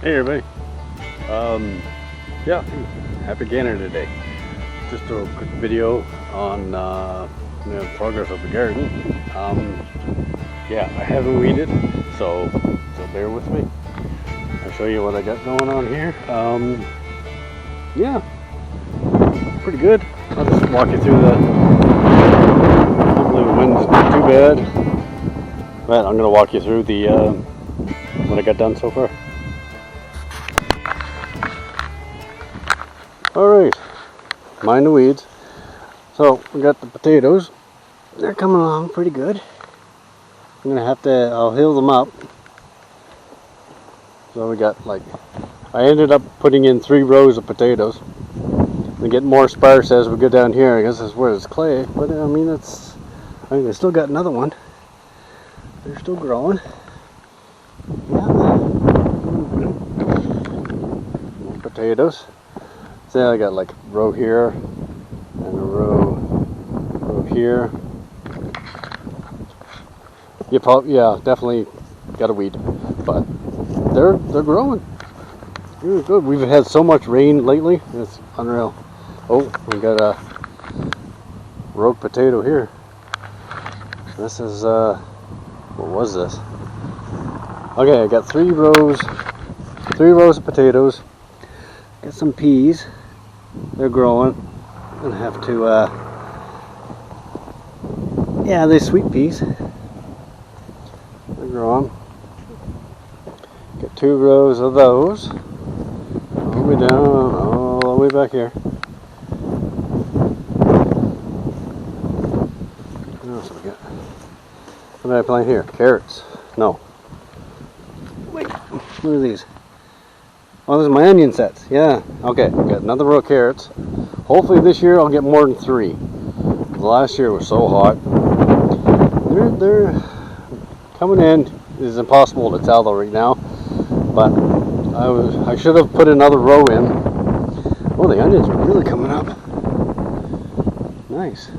Hey everybody. Yeah, happy Canada Day. Just a quick video on the progress of the garden. Yeah, I haven't weeded, so bear with me. I'll show you what I got going on here. Yeah, pretty good. I'll just walk you through the. Hopefully the wind's not too bad. But I'm gonna walk you through the what I got done so far. Alright, mind the weeds. So we got the potatoes. They're coming along pretty good. I'm gonna have to, I'll heal them up. So we got I ended up putting in 3 rows of potatoes. They get more sparse as we go down here. I guess that's where it's clay, but I mean I still got another one. They're still growing. Yeah. More potatoes. So I got a row here and a row here. Yeah, definitely got a weed, but they're growing really good. We've had so much rain lately, it's unreal. Oh, we got a rogue potato here. This is what was this? Okay, I got 3 rows of potatoes. Got some peas. They're growing. I'm gonna have to yeah, they're sweet peas. They're growing. Got 2 rows of those. All the way down, all the way back here. What else we got? What did I plant here? Carrots. No. Wait, what are these? Oh, those are my onion sets. Yeah. Okay, got another row of carrots. Hopefully this year I'll get more than 3. The last year was so hot. They're coming in. It's impossible to tell though right now. But I should have put another row in. Oh, the onions are really coming up. Nice.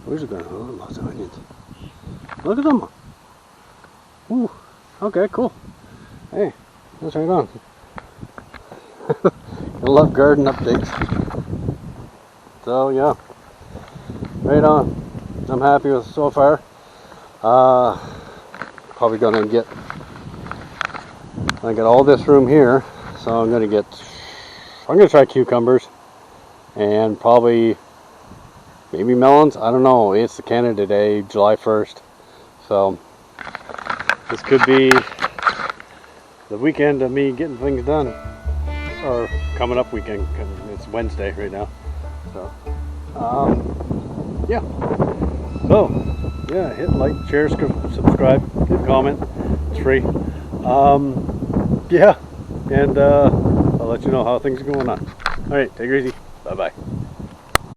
Where's it going? Oh, lots of onions. Look at them. Ooh. Okay, cool. Hey, that's right on. I love garden updates. So yeah, right on. I'm happy with it so far. Probably gonna get. I got all this room here, so I'm gonna try cucumbers and probably maybe melons. I don't know. It's the Canada Day, July 1st, so this could be the weekend of me getting things done, or coming up weekend. It's Wednesday right now, so yeah. So yeah, hit like, share, subscribe, hit comment. It's free. Yeah, and I'll let you know how things are going on. All right, take it easy. Bye bye.